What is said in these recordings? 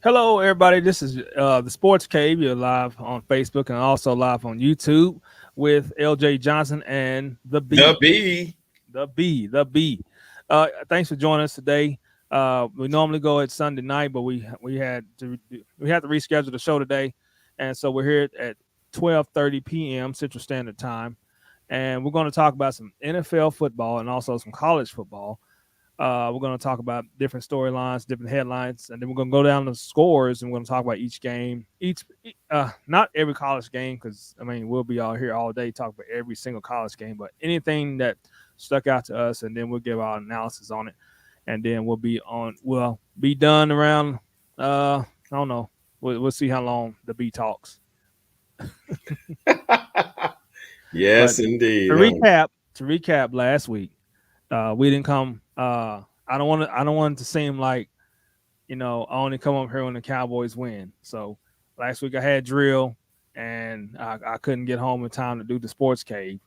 Hello, everybody. This is the Sports Cave. You're live on Facebook and also live on YouTube with LJ Johnson and the The B, B. the B. Thanks for joining us today. We normally go at Sunday night, but we had to reschedule the show today, and so we're here at 12:30 p.m. Central Standard Time, and we're going to talk about some NFL football and also some college football. We're going to talk about different storylines, different headlines, and then we're going to go down the scores and we're going to talk about each game. Not every college game, because I mean we'll be out here all day talking about every single college game, but anything that stuck out to us, and then we'll give our analysis on it, and then we'll be done around. I don't know. We'll see how long the B talks. But Yes, indeed. to recap, to recap, last week we didn't come. I don't want it to seem like I only come up here when the Cowboys win. So last week I had drill, and I couldn't get home in time to do the sports cave.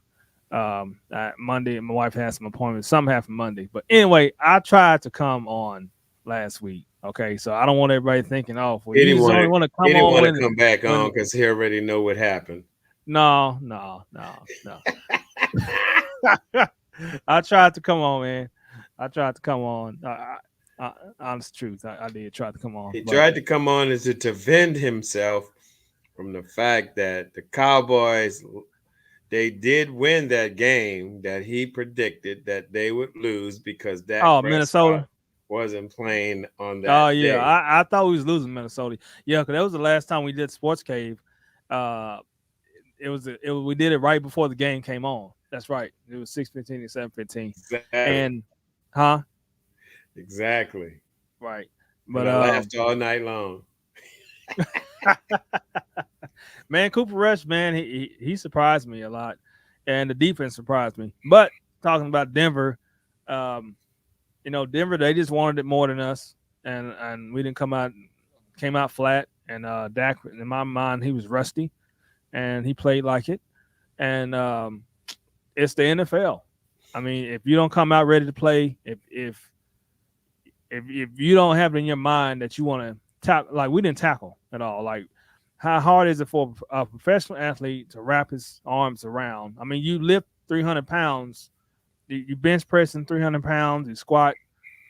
Monday, my wife had some appointments. Some happened Monday, but anyway, I tried to come on last week. Okay, so I don't want everybody thinking, oh, well, He you didn't just want only to. want to He come didn't on want to when come back when on because he already know what happened. no, no, no, no. I tried to come on, man. I tried to come on. Honest truth, I did try to come on, He but tried to come on as to defend himself from the fact that the Cowboys they did win that game that he predicted that they would lose because Dak oh, Prescott Minnesota. wasn't playing on Oh that yeah, day. I thought we was losing Minnesota. Yeah, because that was the last time we did Sports Cave. Uh, we did it right before the game came on. That's right. It was 6:15 and 7:15, Exactly. and huh? Exactly. Right, And but I laughed all night long. man, Cooper Rush, man, he surprised me a lot, and the defense surprised me. But talking about Denver, um, Denver, they just wanted it more than us, and we didn't came out flat. And Dak, in my mind, he was rusty, and he played like it. And it's the NFL. I mean, if you don't come out ready to play, if you don't have it in your mind that you want to tackle, like we didn't tackle at all. Like, how hard is it for a professional athlete to wrap his arms around? I mean, you lift 300 pounds, you bench pressing 300 pounds, you squat.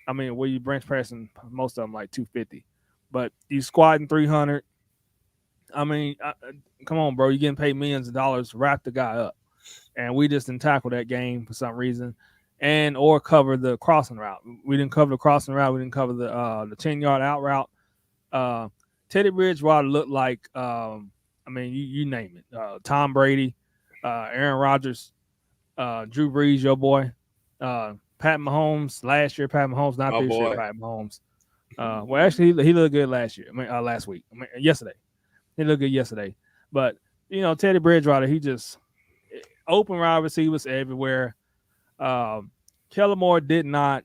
I mean, well, you bench pressing most of them like 250, but you squatting 300. I mean, come on, bro, you getting paid millions of dollars to wrap the guy up, and we just didn't tackle that game for some reason, and or cover the crossing route. We didn't cover the crossing route. We didn't cover the 10-yard out route. Uh, Teddy Bridgewater looked like I mean, you name it. Tom Brady, Aaron Rodgers, Drew Brees, your boy, Pat Mahomes. Last year, Pat Mahomes, not My this year, boy. Pat Mahomes. Well, actually, he looked good last year. I mean, last week. I mean, yesterday. He looked good yesterday. But Teddy Bridgewater, he just open wide receivers everywhere. Um, Kellen Moore did not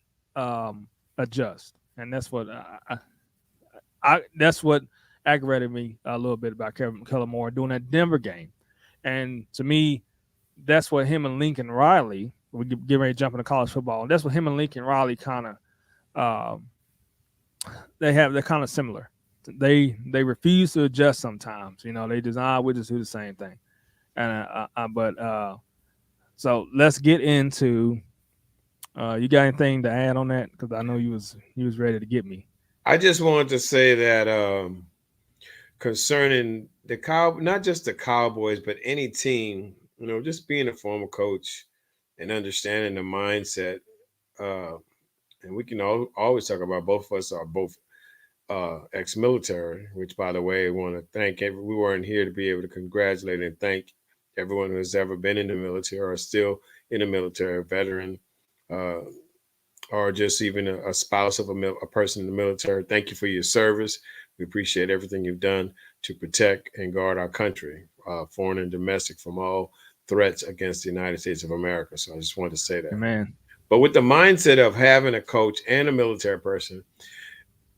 adjust, and that's what aggravated me a little bit about Kellen Moore doing that Denver game. And to me, that's what him and Lincoln Riley, we get ready to jump into college football. And that's what him and Lincoln Riley kind of they're kind of similar. They refuse to adjust sometimes. They design we just do the same thing. And but so let's get into. You got anything to add on that? Because I know you was ready to get me. I just wanted to say that concerning the cow, not just the Cowboys, but any team, just being a former coach and understanding the mindset. Uh, and we can always talk about both of us are both ex-military, which, by the way, I want to thank we weren't here to be able to congratulate and thank everyone who has ever been in the military or still in the military, a veteran, uh, or just even a spouse of a person in the military. Thank you for your service. We appreciate everything you've done to protect and guard our country, foreign and domestic, from all threats against the United States of America. So I just wanted to say that. Man. But with the mindset of having a coach and a military person,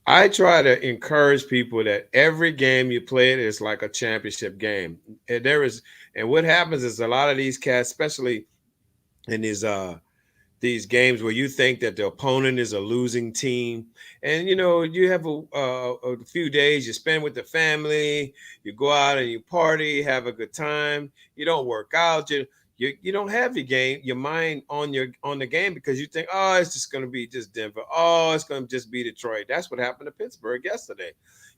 I try to encourage people that every game you play it is like a championship game. And what happens is a lot of these cats, especially in these these games where you think that the opponent is a losing team, and you have a few days you spend with the family, you go out and you party, have a good time, you don't work out, you don't have your mind on the game because you think, oh, it's just going to be just Denver, oh, it's going to just be Detroit. That's what happened to Pittsburgh yesterday.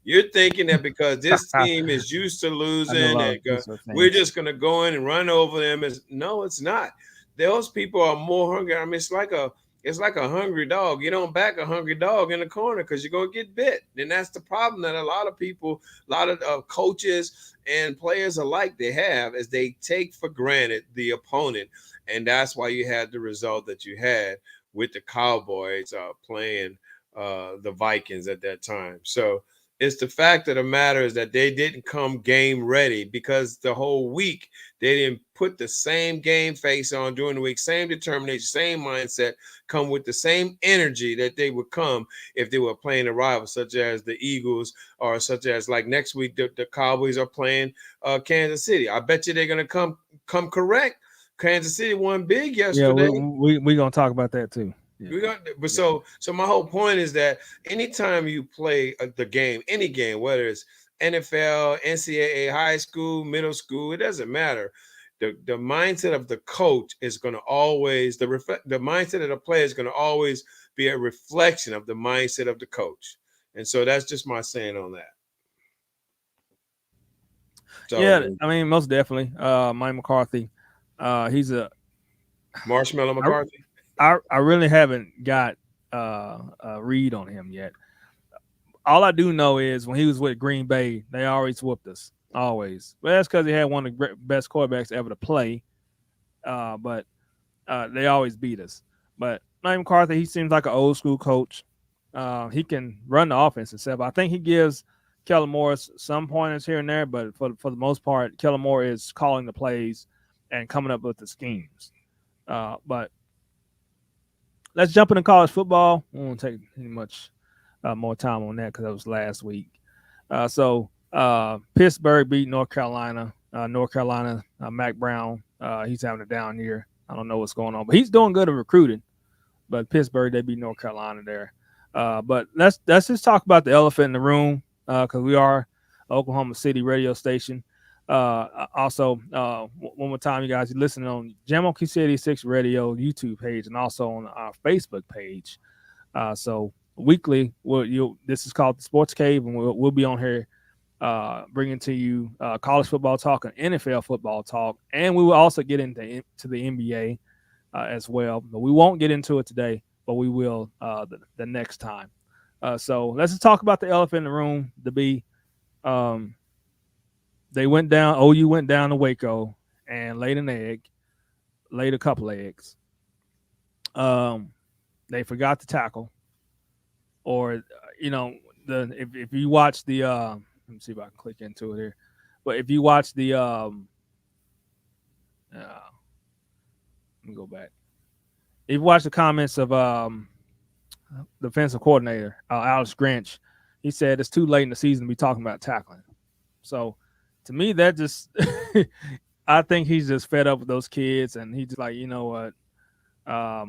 You're thinking that because this team is used to I know a losing lot and of Pittsburgh we're fans. just going to go in and run over them. No, it's not. Those people are more hungry. I mean, it's like a hungry dog. You don't back a hungry dog in the corner because you're gonna get bit. And that's the problem that a lot of people, a lot of coaches and players alike, they have is they take for granted the opponent, and that's why you had the result that you had with the Cowboys playing the Vikings at that time. So it's the fact of the matter is that they didn't come game ready because the whole week they didn't put the same game face on during the week, same determination, same mindset, come with the same energy that they would come if they were playing a rival, such as the Eagles or such as like next week the Cowboys are playing Kansas City. I bet you they're gonna come correct. Kansas City won big Yeah, yesterday. we gonna talk about that too. Yeah. But so my whole point is that anytime you play the game, any game, whether it's NFL, NCAA, high school, middle school, it doesn't matter. The mindset of the coach is going to always the mindset of the player is going to always be a reflection of the mindset of the coach. And so that's just my saying on that. So Yeah, I mean, most definitely. Mike McCarthy, he's a Marshmallow McCarthy. I really haven't got a read on him yet. All I do know is when he was with Green Bay, they always whooped us. Always. Well, that's because he had one of the best quarterbacks ever to play. But they always beat us. But Mike McCarthy, he seems like an old school coach. He can run the offense himself. I think he gives Kellen Moore some pointers here and there, but for the most part, Kellen Moore is calling the plays and coming up with the schemes. But let's jump into college football. We won't take any much more time on that because that was last week. So Pittsburgh beat North Carolina. Mac Brown, he's having a down year. I don't know what's going on, but he's doing good at recruiting. But Pittsburgh, they beat North Carolina there. But let's just talk about the elephant in the room because we are Oklahoma City radio station. Also, one more time, you guys, you're listening on Jam City 6 Radio YouTube page and also on our Facebook page. So weekly, this is called the Sports Cave, and we'll be on here bringing to you college football talk and NFL football talk, and we will also get into the NBA as well. But we won't get into it today, but we will the next time. So let's just talk about the elephant in the room. They went down. OU went down to Waco and laid a couple eggs. They forgot to tackle, or if you watch the let me see if I can click into it here. But if you watch the let me go back. If you watch the comments of the defensive coordinator, Alex Grinch, he said it's too late in the season to be talking about tackling. So to me, that just I think he's just fed up with those kids, and he's just like, you know what, I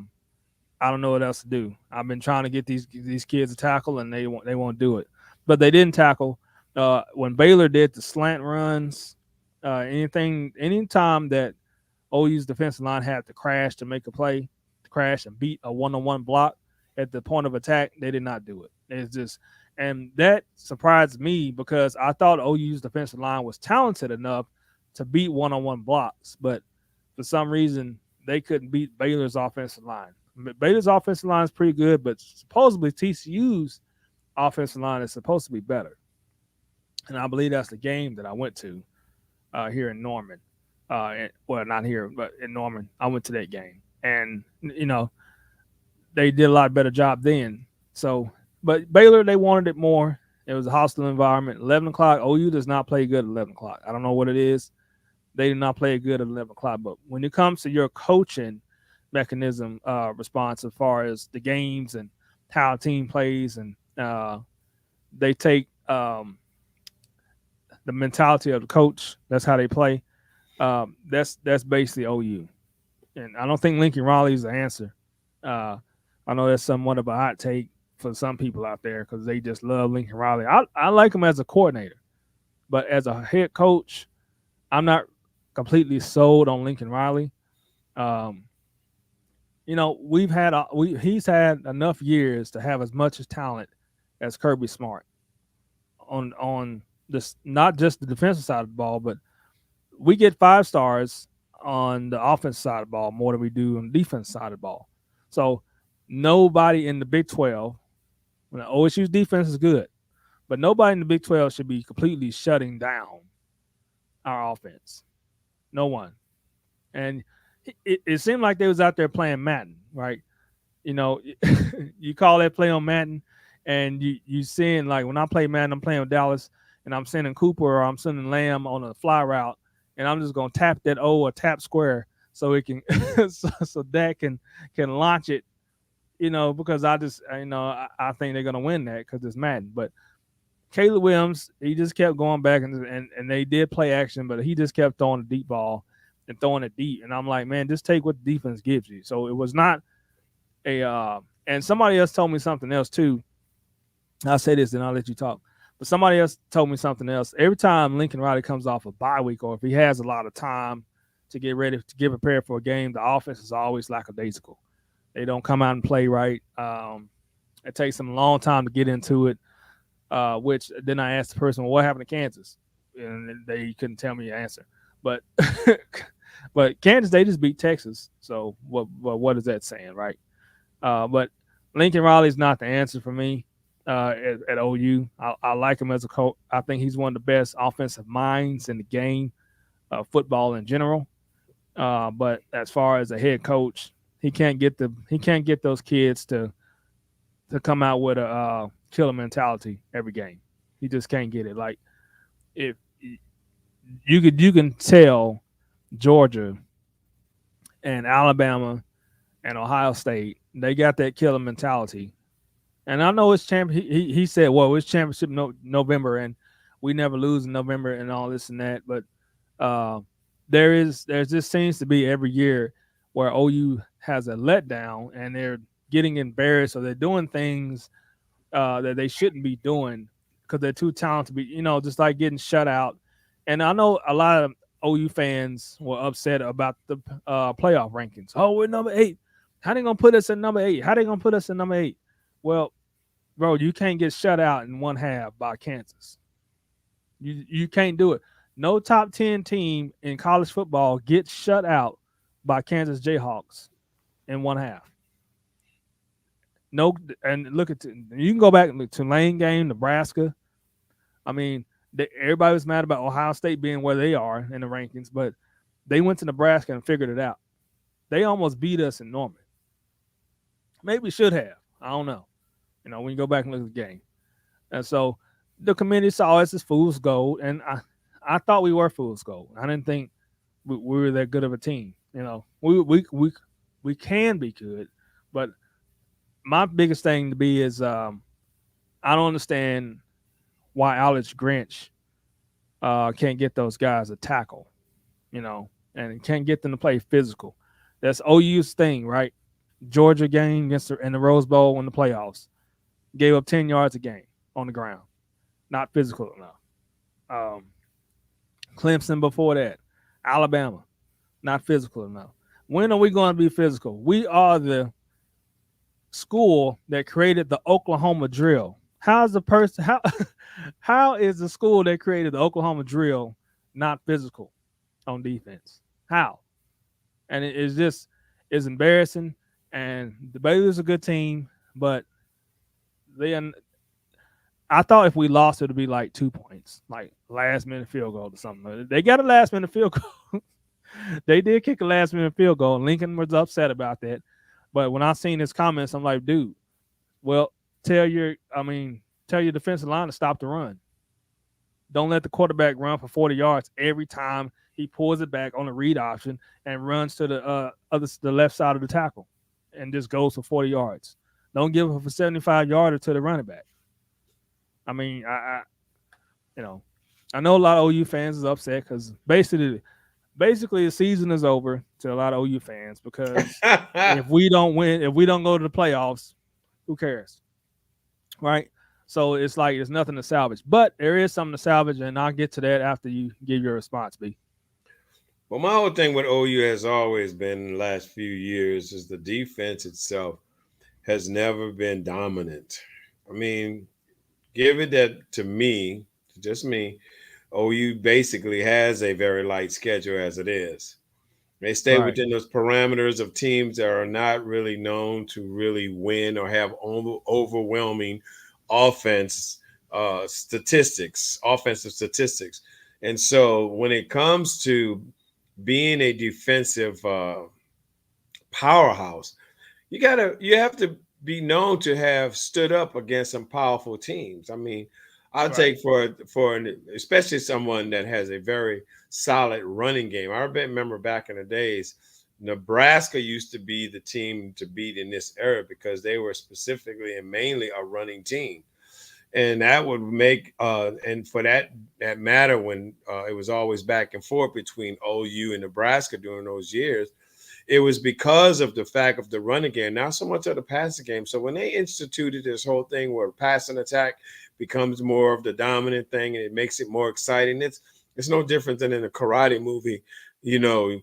don't know what else to do. I've been trying to get these kids to tackle, and they won't do it. But they didn't tackle. When Baylor did the slant runs, anytime that OU's defensive line had to crash to make a play, to crash and beat a one-on-one block at the point of attack, they did not do it. It's just, and that surprised me because I thought OU's defensive line was talented enough to beat one-on-one blocks, but for some reason they couldn't beat Baylor's offensive line. Baylor's offensive line is pretty good, but supposedly TCU's offensive line is supposed to be better. And I believe that's the game that I went to here in Norman. Well, not here, but in Norman. I went to that game. And, they did a lot better job then. So, but Baylor, they wanted it more. It was a hostile environment. 11 o'clock, OU does not play good at 11 o'clock. I don't know what it is. They do not play good at 11 o'clock. But when it comes to your coaching mechanism response as far as the games and how a team plays, and they take the mentality of the coach. That's how they play. That's basically OU. And I don't think Lincoln Riley is the answer. Uh, I know that's somewhat of a hot take for some people out there because they just love Lincoln Riley. I like him as a coordinator, but as a head coach, I'm not completely sold on Lincoln Riley. Um, he's had enough years to have as much as talent as Kirby Smart on this, not just the defensive side of the ball, but we get 5 stars on the offensive side of the ball more than we do on the defense side of the ball. So nobody in the Big 12, when the OSU's defense is good, but nobody in the Big 12 should be completely shutting down our offense. No one. And it seemed like they was out there playing Madden, right? You know, you call that play on Madden, and you seeing, like, when I play Madden, I'm playing with Dallas, and I'm sending Cooper or I'm sending Lamb on a fly route, and I'm just gonna tap that O or tap square so it can so that can launch it, because I think they're gonna win that because it's Madden. But Caleb Williams, he just kept going back and they did play action, but he just kept throwing the deep ball and throwing it deep. And I'm like, man, just take what the defense gives you. So it was not and somebody else told me something else too. I'll say this, then I'll let you talk. But somebody else told me something else. Every time Lincoln Riley comes off a bye week, or if he has a lot of time to get ready to get prepared for a game, the offense is always lackadaisical. They don't come out and play right. It takes them a long time to get into it. Which then I asked the person, well, what happened to Kansas? And they couldn't tell me the answer. But but Kansas, they just beat Texas. So what is that saying, right? But Lincoln Riley's not the answer for me at OU. I like him as a coach. I think he's one of the best offensive minds in the game, football in general. But as far as a head coach, he can't get those kids to come out with a killer mentality every game. He just can't get it. Like, if you can tell Georgia and Alabama and Ohio State, they got that killer mentality. And I know it's he said, well, it's championship November and we never lose in November and all this and that. But there's just seems to be every year where OU has a letdown and they're getting embarrassed or they're doing things that they shouldn't be doing because they're too talented to be, just like getting shut out. And I know a lot of OU fans were upset about the playoff rankings. Oh, we're number 8. How they gonna put us in number 8? How they gonna put us in number 8? Well, bro, you can't get shut out in one half by Kansas. You can't do it. No top 10 team in college football gets shut out by Kansas Jayhawks in one half. No, and look at you can go back to Tulane game, Nebraska. I mean, everybody was mad about Ohio State being where they are in the rankings, but they went to Nebraska and figured it out. They almost beat us in Norman. Maybe should have. I don't know. When you go back and look at the game. And so the committee saw us as fool's gold, and I thought we were fool's gold. I didn't think we were that good of a team. We can be good, but my biggest thing to be is I don't understand why Alex Grinch can't get those guys a tackle, and can't get them to play physical. That's OU's thing, right? Georgia game in the Rose Bowl in the playoffs, gave up 10 yards a game on the ground, not physical enough. Clemson before that, Alabama, not physical enough. When are we going to be physical? We are the school that created the Oklahoma drill. How is the school that created the Oklahoma drill not physical on defense? How? And it's embarrassing. And the Baylor's a good team, but I thought if we lost, it would be like 2 points, like last minute field goal or something. They got a last minute field goal. They did kick a last minute field goal. Lincoln was upset about that. But when I seen his comments, I'm like, dude, well, tell your defensive line to stop the run. Don't let the quarterback run for 40 yards every time he pulls it back on the read option and runs to the left side of the tackle and just goes for 40 yards. Don't give up a 75-yarder to the running back. I mean, I know a lot of OU fans is upset because basically basically the season is over to a lot of OU fans because if we don't win, if we don't go to the playoffs, who cares, right? So it's like there's nothing to salvage, but there is something to salvage, and I'll get to that after you give your response, B. Well, my whole thing with OU has always been in the last few years is the defense itself has never been dominant. I mean, give it that to me, just me, OU basically has a very light schedule as it is. They stay Right, within those parameters of teams that are not really known to really win or have overwhelming offense offensive statistics. And so when it comes to being a defensive powerhouse, you have to be known to have stood up against some powerful teams. I mean, I'll right, take especially someone that has a very solid running game. I remember back in the days, Nebraska used to be the team to beat in this era because they were specifically and mainly a running team. And that would make and for that matter when it was always back and forth between OU and Nebraska during those years, it was because of the fact of the running game, not so much of the passing game. So when they instituted this whole thing where passing attack becomes more of the dominant thing and it makes it more exciting, it's no different than in a karate movie, you know,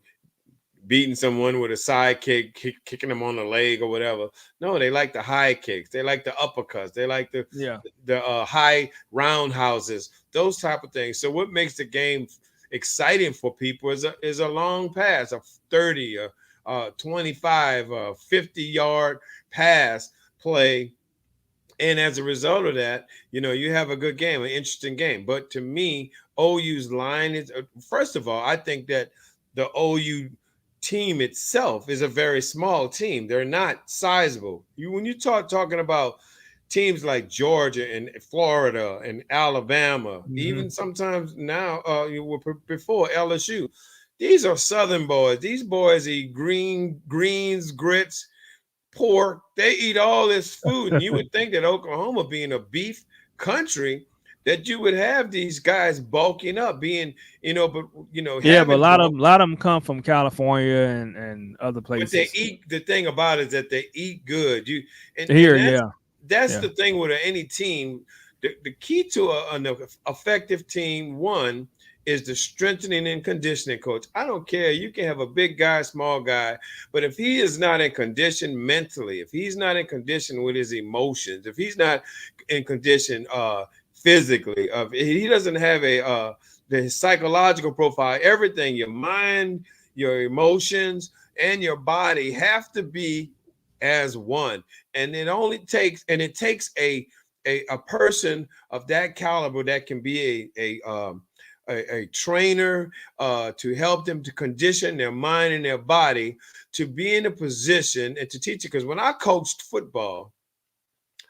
beating someone with a side kicking them on the leg or whatever. No, they like the high kicks, they like the uppercuts, they like yeah, the high roundhouses, those type of things. So what makes the game exciting for people is a long pass, a 30, 25, 50-yard pass play. And as a result of that, you have a good game, an interesting game. But to me, OU's line is, first of all, I think that the OU team itself is a very small team. They're not sizable. When you talking about teams like Georgia and Florida and Alabama, hmm, even sometimes now you were before LSU. These are Southern boys. These boys eat greens, grits, pork. They eat all this food, and you would think that Oklahoma, being a beef country, that you would have these guys bulking up, being but yeah. But having to. a lot of them come from California and other But they places. eat. The thing about it is that they eat good. And Here, that's yeah, that's yeah, the thing with any team. The key to an effective team, one, is the strengthening and conditioning coach. I don't care. You can have a big guy, small guy, but if he is not in condition mentally, if he's not in condition with his emotions, if he's not in condition physically, if he doesn't have the psychological profile, everything, your mind, your emotions, and your body have to be as one. And it takes a person of that caliber that can be a trainer to help them to condition their mind and their body to be in a position and to teach it. Because when I coached football,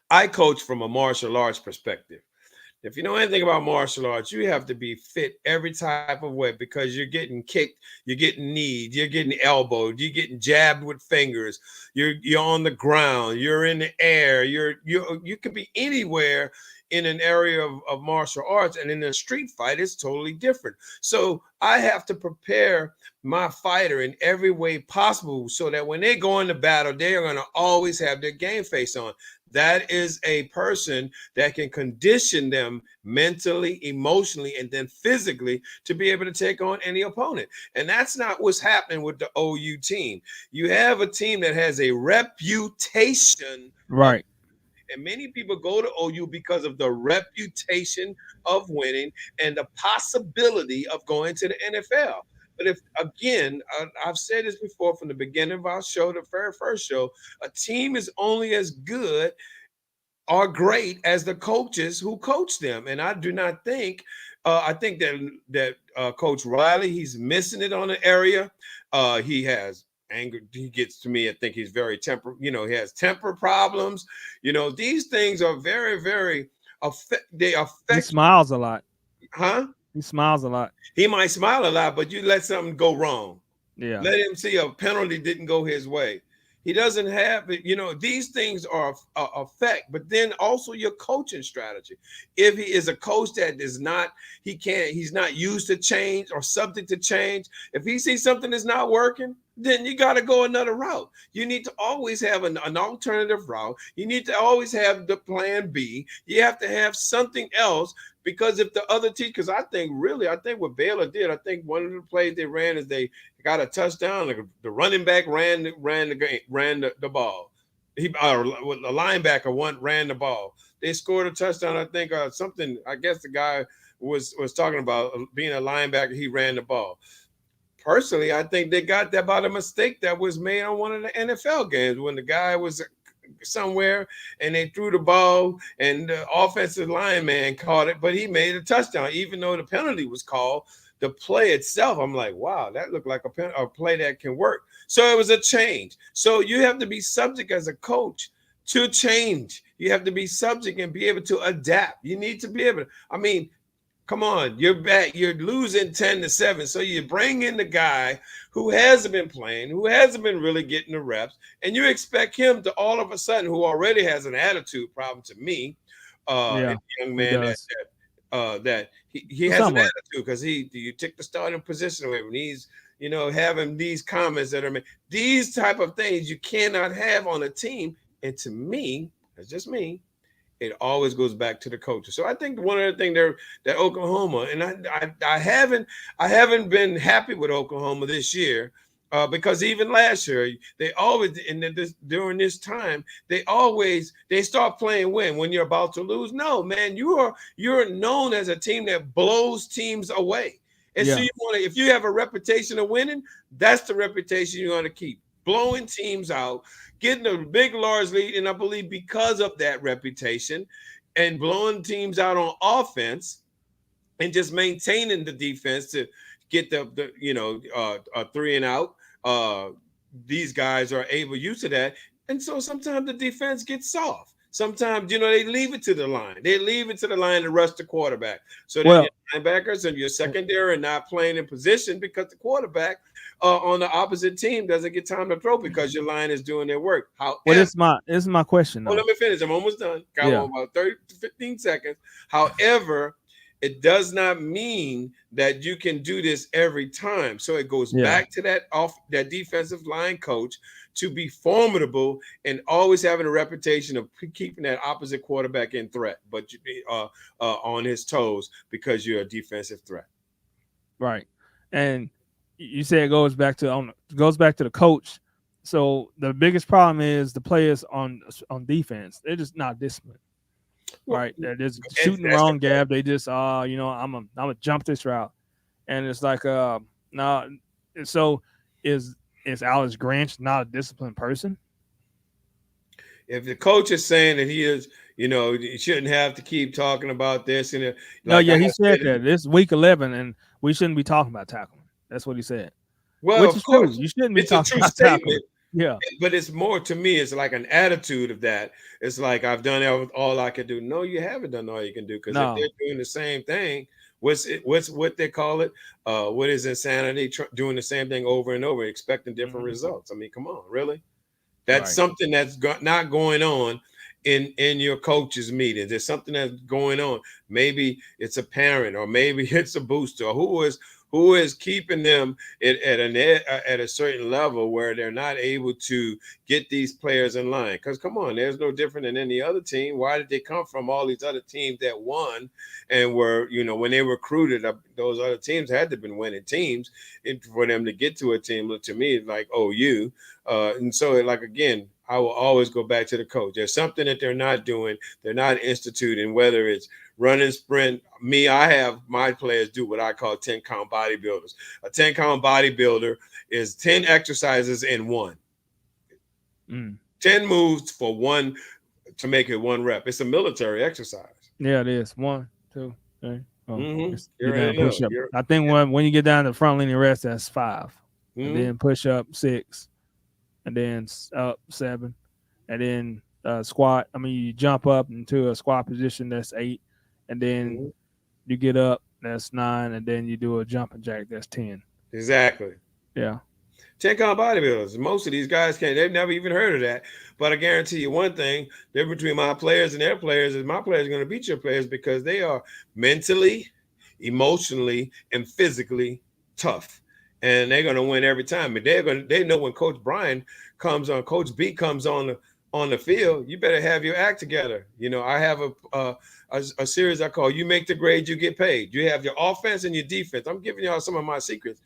I coached from a martial arts perspective. If you know anything about martial arts, you have to be fit every type of way because you're getting kicked, you're getting kneed, you're getting elbowed, you're getting jabbed with fingers, you're on the ground, you're in the air, you could be anywhere in an area of martial arts, and in a street fight, it's totally different. So I have to prepare my fighter in every way possible so that when they go into battle, they are going to always have their game face on. That is a person that can condition them mentally, emotionally, and then physically to be able to take on any opponent. And that's not what's happening with the OU team. You have a team that has a reputation of, right. and many people go to OU because of the reputation of winning and the possibility of going to the NFL. But if, again, I've said this before from the beginning of our show, the very first show, a team is only as good or great as the coaches who coach them. And I do not think, I think that Coach Riley, he's missing it on the area. He has anger. He gets to me. I think he's very he has temper problems. These things are very, very, they He affect, smiles a lot. huh? He smiles a lot. He might smile a lot, but you let something go wrong. Yeah, Let him see a penalty didn't go his way. He doesn't have, these things are a fact, but then also your coaching strategy. If he is a coach that is not, he's not used to change or subject to change. If he sees something that's not working, then you got to go another route. You need to always have an alternative route. You need to always have the plan B. You have to have something else, because if the other team, because I think what Baylor did, I think one of the plays they ran is they got a touchdown. The running back ran the ball. The linebacker ran the ball. They scored a touchdown. I think something. I guess the guy was talking about being a linebacker. He ran the ball. Personally, I think they got that about a mistake that was made on one of the NFL games when the guy was somewhere and they threw the ball and the offensive lineman caught it, but he made a touchdown, even though the penalty was called. The play itself, I'm like, wow, that looked like a play that can work. So it was a change. So you have to be subject as a coach to change. You have to be subject and be able to adapt. You need to be able to, come on, you're back. You're losing 10-7. So you bring in the guy who hasn't been playing, who hasn't been really getting the reps, and you expect him to all of a sudden, who already has an attitude problem to me, young man that he has an attitude because you take the starting position away when he's having these comments that are made. These type of things you cannot have on a team. And to me, that's just me, it always goes back to the coaches. So I think one of the things that Oklahoma, and I haven't been happy with Oklahoma this year, because even last year they always during this time they start playing when you're about to lose. No, man, you're known as a team that blows teams away. And so if you have a reputation of winning, that's the reputation you want to keep. Blowing teams out, getting a big, large lead, and I believe because of that reputation and blowing teams out on offense and just maintaining the defense to get the three and out, these guys are able used to that. And so sometimes the defense gets soft. Sometimes, they leave it to the line. They leave it to the line to rush the quarterback. So then your linebackers and your secondary are not playing in position because the quarterback on the opposite team doesn't get time to throw because your line is doing their work. However, this is my question. Let me finish. I'm almost done. Got about 30 to 15 seconds. However, it does not mean that you can do this every time. So it goes back to that defensive line coach to be formidable and always having a reputation of keeping that opposite quarterback in threat, but on his toes because you're a defensive threat. Right. And you say it goes back to the coach. So the biggest problem is the players on defense. They're just not disciplined. Right. They're just shooting the wrong gap. They just I'm gonna jump this route. And it's like no. So is Alex Grinch not a disciplined person? If the coach is saying that he is, you shouldn't have to keep talking about this. And he said that this week 11, and we shouldn't be talking about tackling. That's what he said. Well, which is true. You shouldn't be talking about tackling. Yeah, but it's more to me. It's like an attitude of that. It's like I've done all I can do. No, you haven't done all you can do because if they're doing the same thing, what's what they call it? What is insanity? Doing the same thing over and over, expecting different results. I mean, come on, really? That's something that's not going on in your coaches' meetings. There's something that's going on. Maybe it's a parent, or maybe it's a booster, or who is keeping them at a certain level where they're not able to get these players in line. Because come on, there's no different than any other team. Why did they come from all these other teams that won and were, when they recruited, those other teams had to have been winning teams for them to get to a team. To me, like OU. And so, like, again, I will always go back to the coach. There's something that they're not doing. They're not instituting, whether it's running, sprint. I have my players do what I call 10-count bodybuilders. A 10-count bodybuilder is 10 exercises in one. 10 moves for one to make it one rep. It's a military exercise. Yeah, it is. 1, 2, 3. Push up. I think when you get down to the front linear rest, that's 5. And then push up 6. And then up 7. And then squat. You jump up into a squat position, that's 8. And then you get up, that's 9, and then you do a jumping jack, that's 10. Exactly. Yeah. 10-count bodybuilders. Most of these guys can't. They've never even heard of that. But I guarantee you one thing: the difference between my players and their players is my players are going to beat your players because they are mentally, emotionally, and physically tough, and they're going to win every time. But they know when Coach Brian comes on, Coach B comes on the field, you better have your act together. I have a series I call "You Make the Grade, You Get Paid." You have your offense and your defense. I'm giving y'all some of my secrets.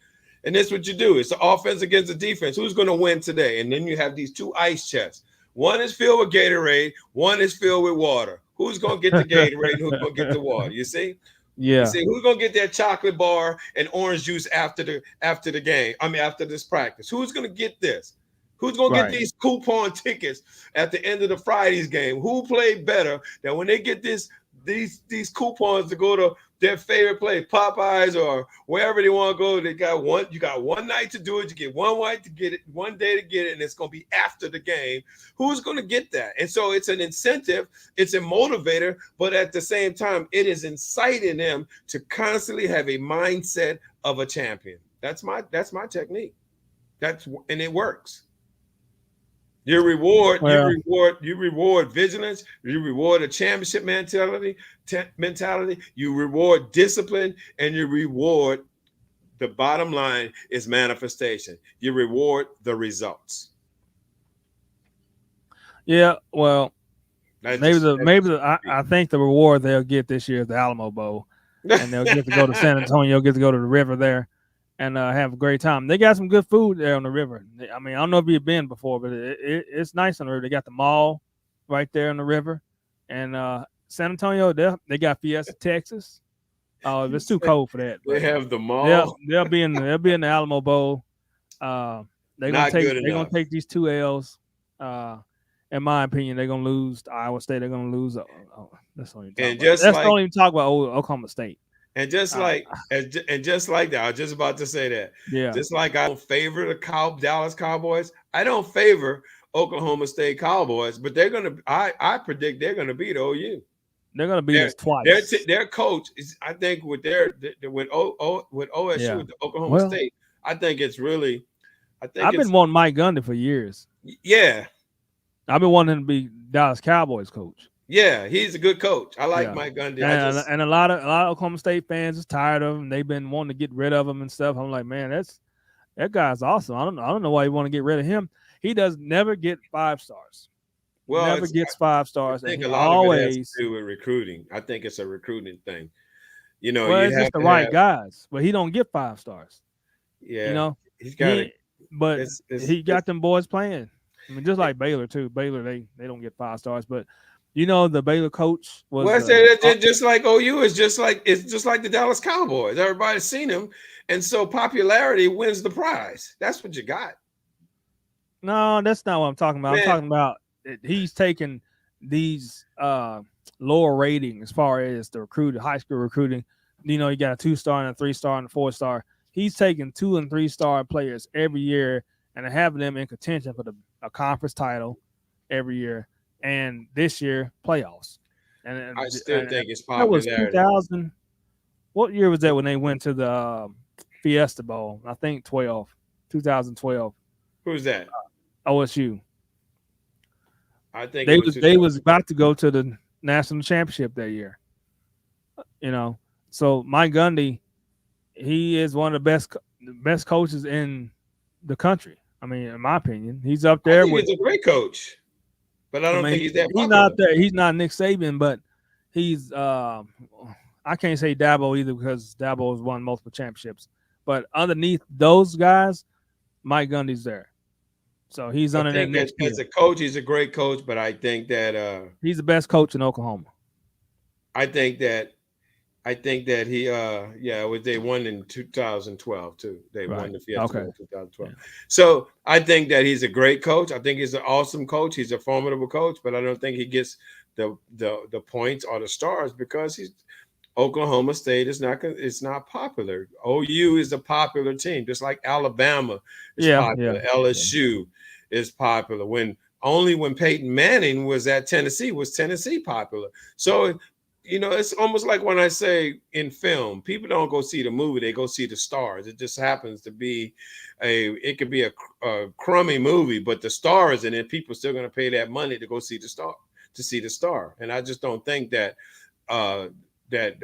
And that's what you do. It's the offense against the defense. Who's going to win today? And then you have these two ice chests. One is filled with Gatorade. One is filled with water. Who's going to get the Gatorade? Who's going to get the water? You see? Yeah. You see, who's going to get that chocolate bar and orange juice after the game? I mean, after this practice. Who's going to get this? Who's going to get these coupon tickets at the end of the Friday's game? Who played better that when they get these coupons to go to their favorite place, Popeyes or wherever they want to go, you got one night to do it. You get one night to get it, one day to get it, and it's going to be after the game. Who's going to get that? And so it's an incentive, it's a motivator, but at the same time, it is inciting them to constantly have a mindset of a champion. That's my technique. And it works. You reward vigilance. You reward a championship mentality. You reward discipline, and you reward. The bottom line is manifestation. You reward the results. Yeah, well, I think the reward they'll get this year is the Alamo Bowl, and they'll get to go to San Antonio, get to go to the river there, and have a great time. They got some good food there on the river. I mean, I don't know if you've been before, but it's nice on the river. They got the mall right there on the river, and San Antonio, they got Fiesta, Texas. It's too cold for that. They have the mall. They'll be in the Alamo Bowl. They're gonna take these 2 L's. In my opinion, they're gonna lose to Iowa State. They're gonna lose. Let's don't even talk about Oklahoma State. And just like that, I was just about to say that. Yeah. Just like I don't favor the Dallas Cowboys, I don't favor Oklahoma State Cowboys, but I predict they're gonna beat OU. They're gonna beat us twice. Their coach is, I think, with OSU with the Oklahoma State, I think it's really. I've been wanting Mike Gundy for years. Yeah. I've been wanting him to be Dallas Cowboys coach. Yeah, he's a good coach. I like Mike Gundy. And a lot of Oklahoma State fans is tired of him. They've been wanting to get rid of him and stuff. I'm like, man, that guy's awesome. I don't know why you want to get rid of him. He never get 5 stars. Well, never gets 5 stars. I think a lot of it has to do with recruiting. I think it's a recruiting thing. It's just the right guys, but he don't get 5 stars. Yeah, he got them boys playing. I mean, just like Baylor too. Baylor, they don't get 5 stars, but the Baylor coach was. Well, I say that just like OU is just like the Dallas Cowboys. Everybody's seen them, and so popularity wins the prize. That's what you got. No, that's not what I'm talking about. Man. I'm talking about he's taking these lower rating as far as the high school recruiting. You got a 2-star and a 3-star and a 4-star. He's taking 2- and 3-star players every year and having them in contention for a conference title every year. And this year, playoffs. And I still think it's popularity. That was 2000. What year was that when they went to the Fiesta Bowl? I think 2012. Who's that? OSU. I think they was about to go to the national championship that year. So Mike Gundy, he is one of the best coaches in the country. I mean, in my opinion, he's up there. He's a great coach. But I don't think he's that popular. He's not there. He's not Nick Saban, but he's I can't say Dabo either because Dabo has won multiple championships. But underneath those guys, Mike Gundy's there. So he's under that next as a coach, he's a great coach, but I think that he's the best coach in Oklahoma. I think that he they won in 2012 too. They won the Fiesta in 2012. Yeah. So I think that he's a great coach. I think he's an awesome coach. He's a formidable coach, but I don't think he gets the points or the stars because Oklahoma State is not popular. OU is a popular team, just like Alabama is popular. LSU is popular. Only when Peyton Manning was at Tennessee was Tennessee popular. So it's almost like when I say in film, people don't go see the movie; they go see the stars. It just happens to be it could be a crummy movie, but the stars in it, people still going to pay that money to go see the star, to see the star. And I just don't think that uh, that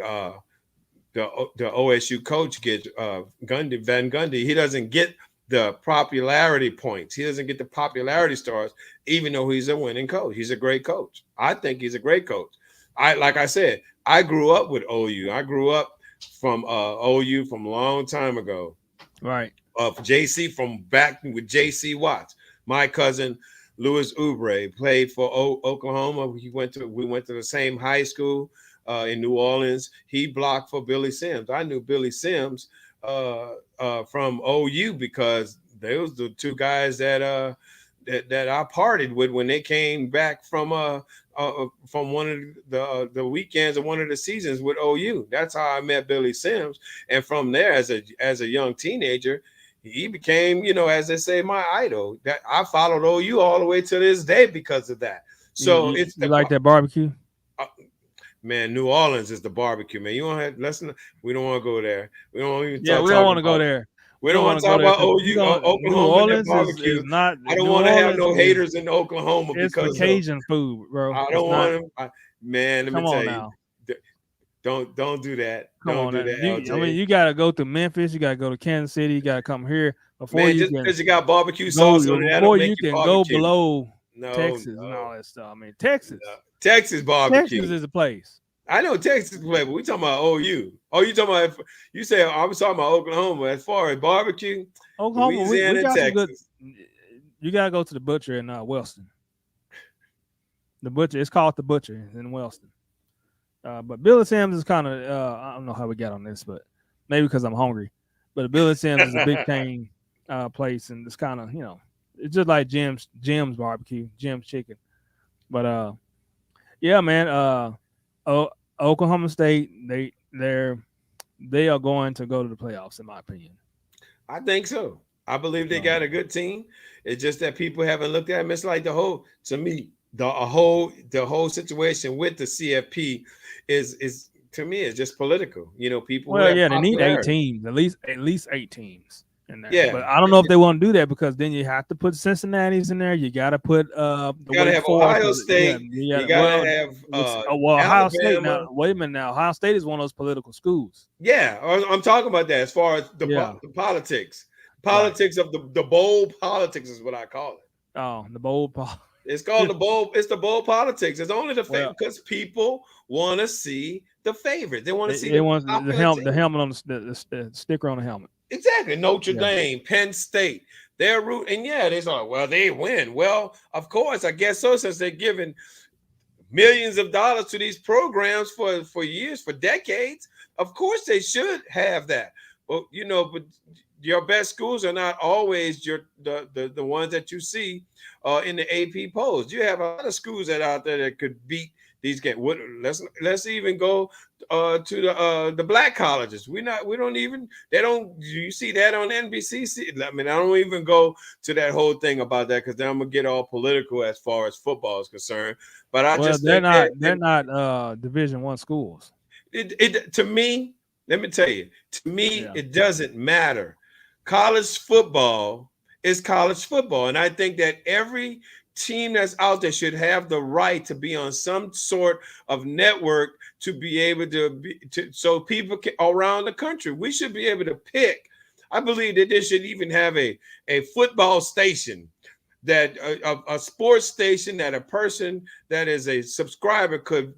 the OSU coach gets Van Gundy. He doesn't get the popularity points. He doesn't get the popularity stars, even though he's a winning coach. He's a great coach. I think he's a great coach. Like I said, I grew up with OU. I grew up from OU from a long time ago. Right. JC from back with JC Watts. My cousin Louis Oubre played for Oklahoma. We went to the same high school in New Orleans. He blocked for Billy Sims. I knew Billy Sims from OU because they was the two guys that I partied with when they came back from one of the weekends of one of the seasons with OU. That's how I met Billy Sims, and from there, as a young teenager, he became, as they say, my idol. That I followed OU all the way to this day because of that. So you like that barbecue? Man, New Orleans is the barbecue, man. You don't have listen. We don't want to go there. We don't even. We don't want to go there. We don't want to talk about OU, Oklahoma. New Orleans is not. I don't want to have no haters in Oklahoma because it's Cajun food, bro. I don't want to. Man, let me tell you. Now. Don't do that. Don't do that. You gotta go to Memphis. You gotta go to Kansas City. You gotta come here before just because you got barbecue sauce on it, before you can go below Texas and all that stuff. I mean, Texas. Texas barbecue. Texas is a place. I know Texas is a place, but we talking about OU. Oh, you talking about? You say I was talking about Oklahoma. As far as barbecue, Oklahoma, we got Texas. You gotta go to the butcher in Wellston. The butcher. It's called the Butcher in Wellston. But Billy Sims is kind of I don't know how we got on this, but maybe because I'm hungry. But Billy Sims is a big chain place, and it's kind of it's just like Jim's barbecue, Jim's chicken. But yeah, man. Oklahoma State, they are going to go to the playoffs, in my opinion. I think so. I believe they got a good team. It's just that people haven't looked at them. It's like the whole situation with the CFP is to me is just political. People. Well, yeah, they need 8 teams, at least 8 teams in there. Yeah, but I don't know if they want to do that because then you have to put Cincinnati's in there. You got to put you got to have Ohio State. You got to have Ohio State. Now, wait a minute. Now, Ohio State is one of those political schools. Yeah, I'm talking about that as far as the politics. Politics of the bold politics is what I call it. Oh, the bold politics. It's called the bold. It's the bold politics. It's only the favorite because people want to see the favorite. They want to see. They want the helmet on the sticker on the helmet. Exactly. Notre Dame, Penn State. They're rooting. Yeah, they're like, well, they win. Well, of course, I guess so. Since they're giving millions of dollars to these programs for years, for decades, of course they should have that. Well, but your best schools are not always the ones that you see in the AP polls. You have a lot of schools that out there that could beat these games. Let's even go to the black colleges. You see that on NBC? I mean, I don't even go to that whole thing about that because then I'm gonna get all political as far as football is concerned. But they're not Division I schools. To me, let me tell you, it doesn't matter. College football is college football. And I think that every team that's out there should have the right to be on some sort of network to be able so people around the country, we should be able to pick. I believe that they should even have a football station, that a sports station that a person that is a subscriber could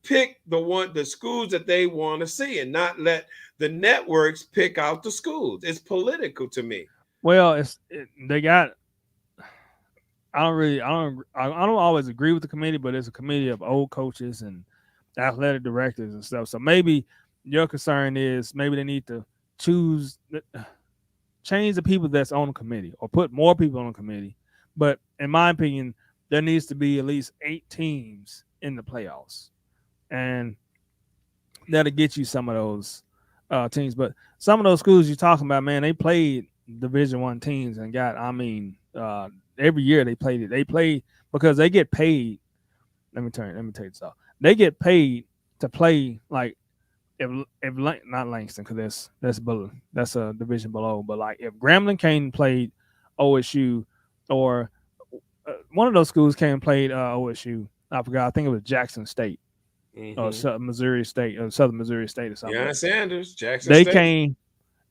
pick the schools that they want to see and not let the networks pick out the schools. It's political to me. Well, they got. I don't always agree with the committee, but it's a committee of old coaches and athletic directors and stuff. So maybe your concern is maybe they need to change the people that's on the committee or put more people on the committee. But in my opinion, there needs to be at least 8 teams in the playoffs, and that'll get you some of those teams. But some of those schools you're talking about, man, they played Division I teams and got, every year they played it. They play because they get paid. Let me tell you this off. They get paid to play like not Langston because that's below, that's a division below, but like if Grambling came and played OSU or one of those schools came and played OSU, I forgot. I think it was Jackson State or Missouri State or Southern Missouri State or something. Deion Sanders, Jackson They State.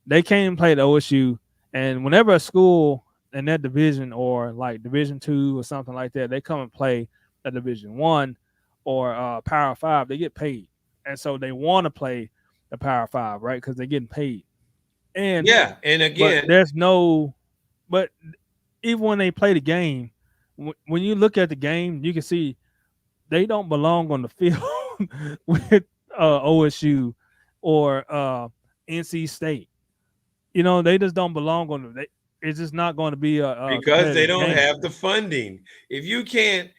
They came and played OSU, and whenever a school in that division or like Division II or something like that, they come and play a Division I or Power 5, they get paid, and so they want to play the Power 5, right? Because they're getting paid. And yeah, and again, but even when they play the game, when you look at the game, you can see they don't belong on the field with OSU or NC State. You know, they just don't belong on them. It's just not going to be because they don't game. have the funding. If you can't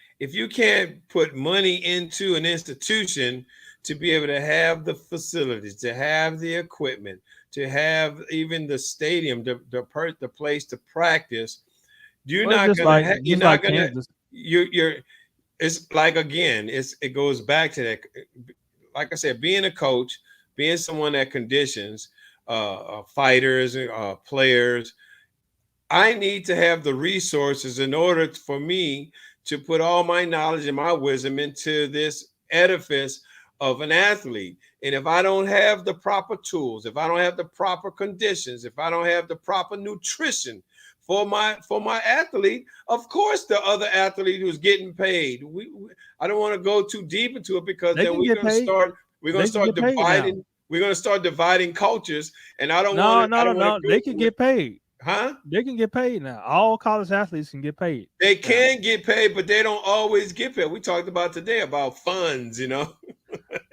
put money into an institution to be able to have the facilities, to have the equipment, to have even the stadium, the place to practice, you're not gonna. It's like, again, it goes back to that. Like I said, being a coach, being someone that conditions fighters, players, I need to have the resources in order for me to put all my knowledge and my wisdom into this edifice of an athlete. And if I don't have the proper tools, if I don't have the proper conditions, if I don't have the proper nutrition for my athlete, of course the other athlete who's getting paid. I don't want to go too deep into it because then we're going to start dividing. We're going to start dividing cultures, and I don't want to. No. They can get paid. Huh? They can get paid now. All college athletes can get paid. They can get paid, but they don't always get paid. We talked about today about funds, you know.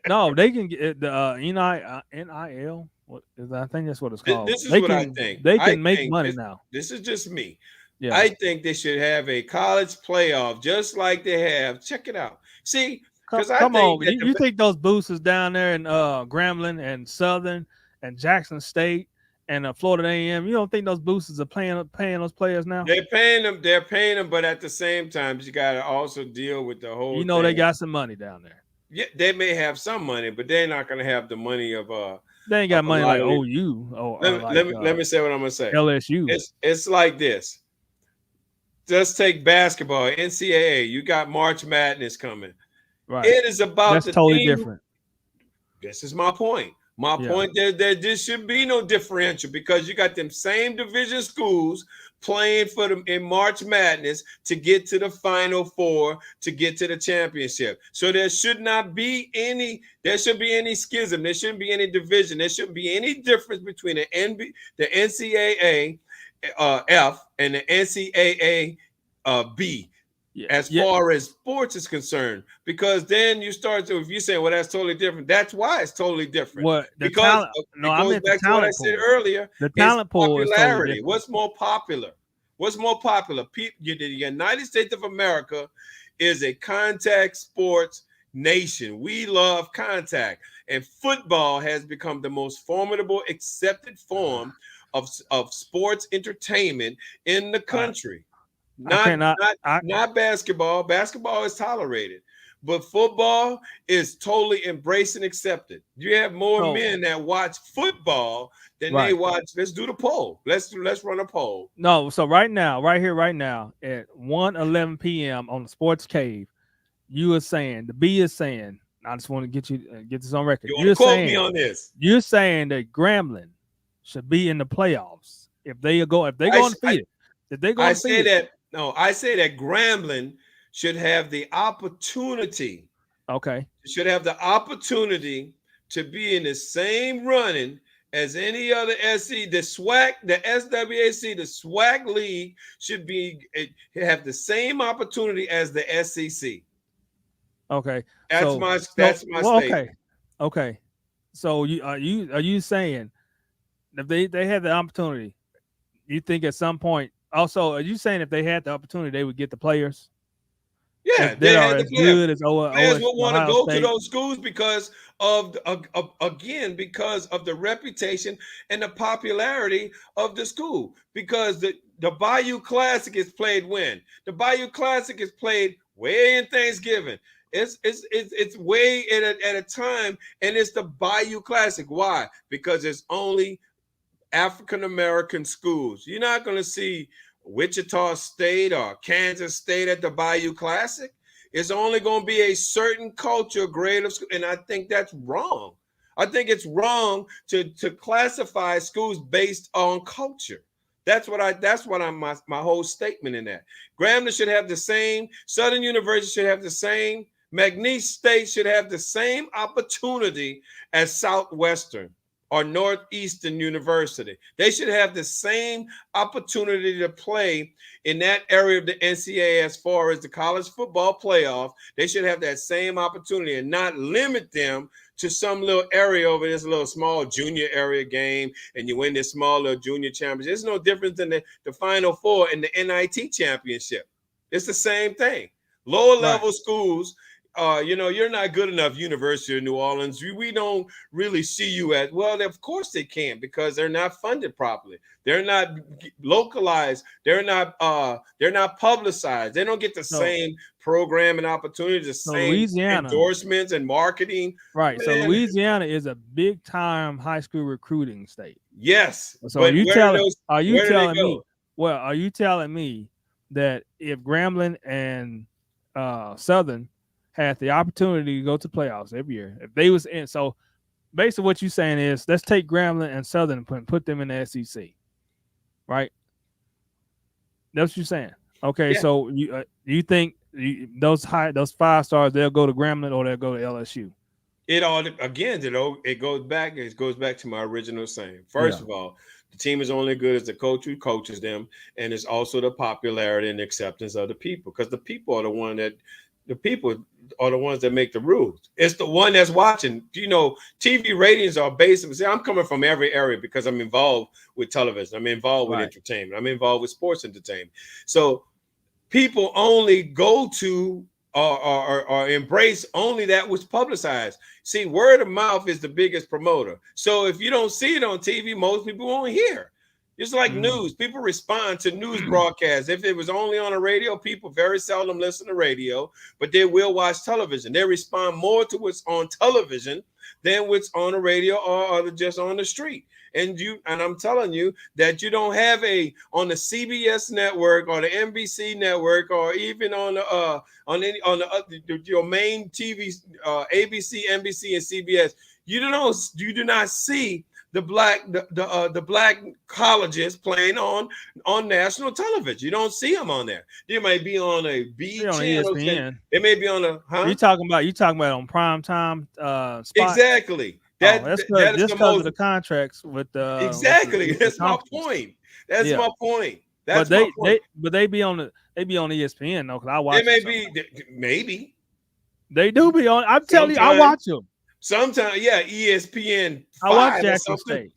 No, they can get the NIL. What is that? I think that's what it's called. This is what I think. They can make money now. This is just me. Yeah. I think they should have a college playoff, just like they have. Check it out. See, because come on, you think those boosters down there in Grambling and Southern and Jackson State and Florida A&M, you don't think those boosters are paying those players now? They're paying them, but at the same time, you got to also deal with the whole. They got some money down there. Yeah, they may have some money, but they're not going to have the money of They ain't got money like OU. Let me say what I'm going to say. LSU. It's like this. Just take basketball, NCAA. You got March Madness coming. Right. It is about That's totally different. This is my point. My point that there should be no differential because you got them same division schools playing for them in March Madness to get to the Final Four, to get to the championship. So there should be any schism. There shouldn't be any division. There shouldn't be any difference between the NCAA F and the NCAA B. As far as sports is concerned, because then you start to, if you say, well, that's totally different, that's why it's totally different. What because it goes back to what I said earlier. The talent pool is popularity. What's more popular? The United States of America is a contact sports nation. We love contact, and football has become the most formidable, accepted form of sports entertainment in the country. Not basketball. Basketball is tolerated, but football is totally embraced and accepted. You have more men that watch football than they watch. Let's do the poll. Let's run a poll. No, so right now at 1:11 p.m. on the Sports Cave, you are saying the B is saying. I just want to get this on record. You're saying me on this. You're saying that Grambling should be in the playoffs if they go undefeated. If they go undefeated. I say that Grambling should have the opportunity. Okay. Should have the opportunity to be in the same running as any other SC. The SWAC, the SWAC, the SWAC league should have the same opportunity as the SEC. Okay. That's my statement. Okay. So are you saying if they had the opportunity, you think at some point? Also, are you saying if they had the opportunity, they would get the players? Yeah, they are as good as players will want to go to those schools because of the reputation and the popularity of the school. Because the Bayou Classic is played when? The Bayou Classic is played way in Thanksgiving. It's way at a time, and it's the Bayou Classic. Why? Because it's only African American schools. You're not going to see Wichita State or Kansas State at the Bayou Classic. It's only going to be a certain culture grade of school, and I think that's wrong. I think it's wrong to classify schools based on culture. That's what I'm my whole statement in that. Grambling should have the same, Southern University should have the same, McNeese State should have the same opportunity as Southwestern or Northeastern University. They should have the same opportunity to play in that area of the NCAA as far as the college football playoff. They should have that same opportunity and not limit them to some little area over this little small junior area game, and you win this small little junior championship. It's no different than the Final Four and the NIT championship. It's the same thing. Lower level schools, you're not good enough, University of New Orleans. We don't really see you at, well, of course they can't, because they're not funded properly. They're not localized. They're not publicized. They don't get the same program and opportunities, the same Louisiana, endorsements and marketing. Right. Man. So Louisiana is a big time high school recruiting state. Yes. So are you telling me that if Grambling and Southern had the opportunity to go to playoffs every year, if they was in, so basically what you're saying is, let's take Grambling and Southern and put them in the SEC, right? That's what you're saying. Okay, yeah. So you think those 5 stars, they'll go to Grambling or they'll go to LSU? It goes back to my original saying. First of all, the team is only good as the coach who coaches them, and it's also the popularity and acceptance of the people, because the people are the ones that make the rules. It's the one that's watching. TV ratings are based. See, I'm coming from every area because I'm involved with television. I'm involved with entertainment. I'm involved with sports entertainment. So people only go to or embrace only that was publicized. See, word of mouth is the biggest promoter. So if you don't see it on TV, most people won't hear. It's like news. People respond to news broadcasts. If it was only on the radio, people very seldom listen to radio, but they will watch television. They respond more to what's on television than what's on the radio or just on the street. And I'm telling you that you don't have on the CBS network or the NBC network or even on your main TV, ABC, NBC, and CBS. You do not see the black colleges playing on national television. You don't see them on there. They might be on a B channel. ESPN. They may be on a. Huh? You talking about on prime time spot? Exactly. That's because of the contracts with the. Exactly. That's my point. That's my point. But they be on ESPN though, because I watch. Maybe. They do be on. I'm telling you, I watch them. Sometimes, ESPN. I watch Jackson State.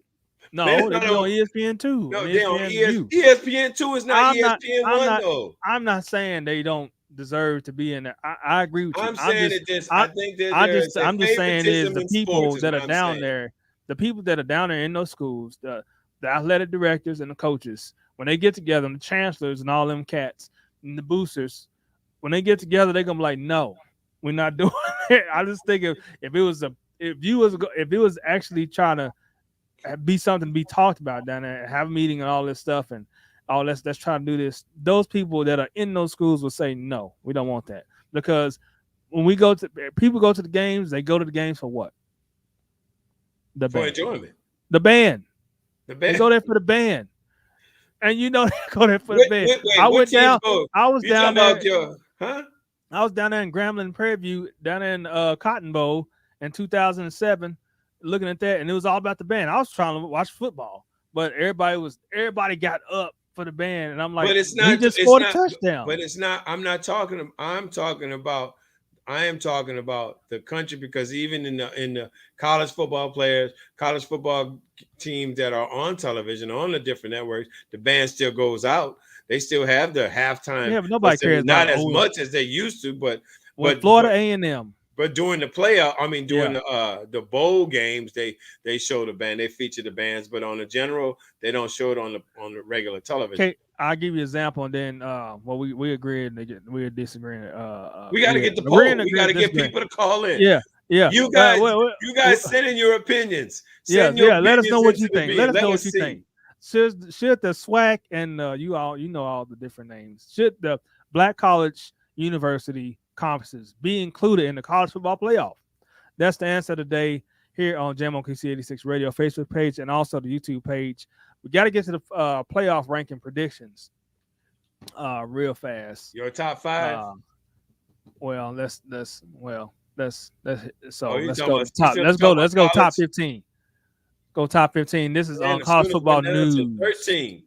No, they be on ESPN 2. No, they on ESPN 2 is not ESPN 1 though. I'm not saying they don't deserve to be in there. I agree with you. I'm saying I'm just saying is the people that are down there, the people that are down there in those schools, the athletic directors and the coaches, when they get together, and the chancellors and all them cats and the boosters, when they get together, they're gonna be like, no, we're not doing it. I just think if it was actually trying to be something to be talked about down there, have a meeting and all this stuff, and let's try to do this. Those people that are in those schools will say, no, we don't want that. Because when people go to the games, they go to the games for what? For enjoyment. The band. They go there for the band. And they go there for the band. I was down there. I was down there in Grambling, Prairie View, down in Cotton Bowl in 2007, looking at that, and it was all about the band. I was trying to watch football, but everybody got up for the band, and I'm like, but it's not, he just scored a touchdown. But it's not. I'm talking about the country, because even in the college football players, college football teams that are on television on the different networks, the band still goes out. They still have the halftime. Yeah, but nobody cares. Not as much as they used to, but Florida A&M But during the playoff, I mean, during Yeah. the bowl games, they show the band, they feature the bands, but on the general, they don't show it on the regular television. Okay, I'll give you an example, and then well, we agreed and we're disagreeing. We got to get the We're poll. in We got to agreement, get disagree. people to call in. Yeah, yeah. You guys, Well, you guys send in your opinions. yeah, Send your yeah. Let us know opinions what you into the think. meeting. Let us Let know us what you see. think. Should the SWAC and you know all the different names. Should the Black College University conferences be included in the college football playoff? That's the answer today here on Jam on KC 86 Radio Facebook page and also the YouTube page. We got to get to the playoff ranking predictions real fast. Your top 5. Well, let's so Oh, you let's talking go about- top. you Let's talking go. about Let's go top college? 15. Go top 15. This is Man, on the college Sooners football went down to news. 13.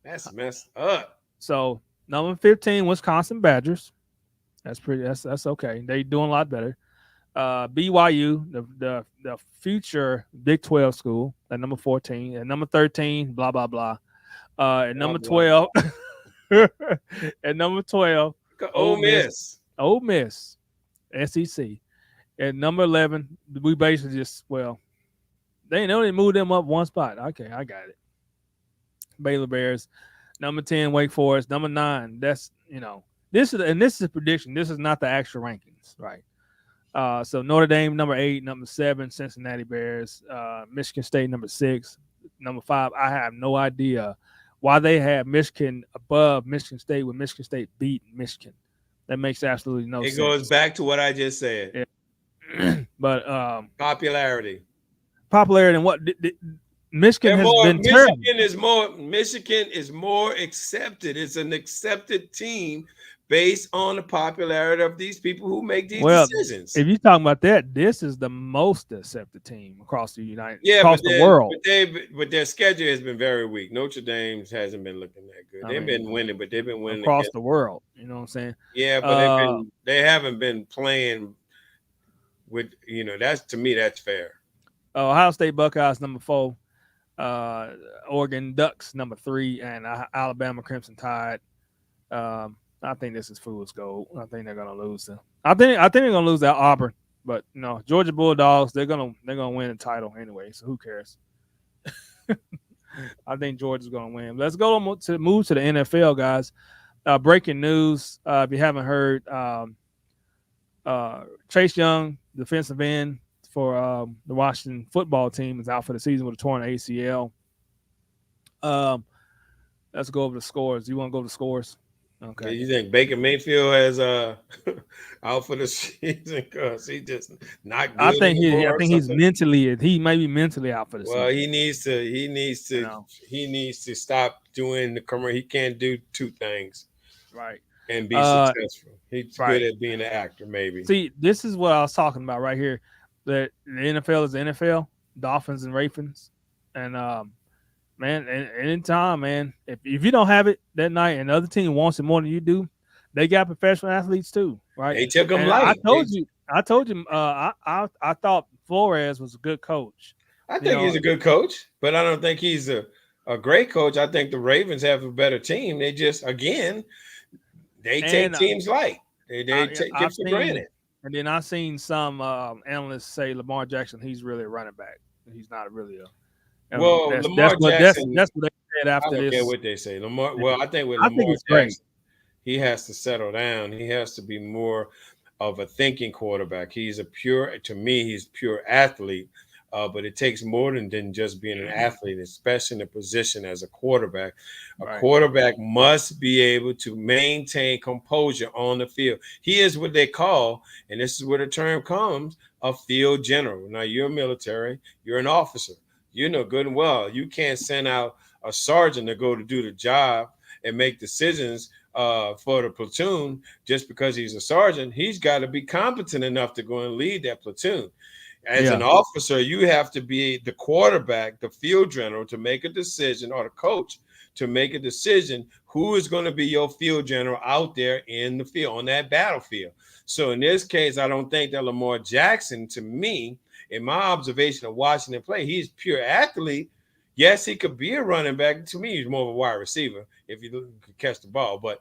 That's messed up. So number 15, Wisconsin Badgers. That's pretty. That's okay. They doing a lot better. BYU, the future Big 12 school, at number 14, and number 13, blah blah blah. At number 12, at number 12, Ole Miss. Ole Miss, SEC. At number 11, we basically just they only moved them up one spot. Okay, I got it. Baylor Bears. Number 10, Wake Forest. Number 9, that's this is a prediction. This is not the actual rankings, right? So Notre Dame number 8, number 7, Cincinnati Bears, Michigan State number 6, number 5. I have no idea why they have Michigan above Michigan State when Michigan State beat Michigan. That makes absolutely no sense. It goes back to what I just said. Yeah. But popularity and what Michigan has been terrible. Michigan is more accepted. It's an accepted team based on the popularity of these people who make these decisions. If you're talking about that, this is the most accepted team across the the world. But their schedule has been very weak. Notre Dame hasn't been looking that good. They've been winning, but they've been winning across the world. You know what I'm saying? Yeah, but they haven't been playing with that's, to me, that's fair. Ohio State Buckeyes number 4, Oregon Ducks number 3, and Alabama Crimson Tide. I think this is fool's gold. I think they're gonna lose them. I think they're gonna lose at Auburn, but Georgia Bulldogs, they're gonna win the title anyway. So who cares? I think Georgia's gonna win. Let's go move to the NFL, guys. Breaking news: if you haven't heard, Chase Young, defensive end for the Washington football team, is out for the season with a torn ACL. Let's go over the scores. You want to go to the scores? Okay. You think Baker Mayfield has out for the season because he just not good? I think he's mentally. He may be mentally out for the season. Well, he needs to stop doing the commercial. He can't do two things, right, and be successful. He's good at being an actor, maybe. See, this is what I was talking about right here. That the NFL is the NFL, Dolphins and Ravens, and man, anytime, man, if you don't have it that night and the other team wants it more than you do, they got professional athletes too, right? They took them light. I told you, I thought Flores was a good coach. I think he's a good coach, but I don't think he's a great coach. I think the Ravens have a better team. They just, again, they take teams light. They take it for granted. And then I've seen some analysts say Lamar Jackson, he's really a running back. He's not really a. Lamar Jackson. That's what they said after this. I don't care what they say. Lamar. Well, I think with Lamar Jackson, he has to settle down. He has to be more of a thinking quarterback. He's to me, he's pure athlete. But it takes more than just being an athlete, especially in a position as a quarterback. A quarterback must be able to maintain composure on the field. He is what they call, and this is where the term comes, a field general. Now, you're military, you're an officer. You know good and well, you can't send out a sergeant to go to do the job and make decisions for the platoon just because he's a sergeant. He's got to be competent enough to go and lead that platoon. As an officer, you have to be the quarterback, the field general, to make a decision, or the coach to make a decision who is going to be your field general out there in the field, on that battlefield. So in this case, I don't think that Lamar Jackson, to me, in my observation of watching him play, he's pure athlete. Yes, he could be a running back. To me, he's more of a wide receiver if you could catch the ball. But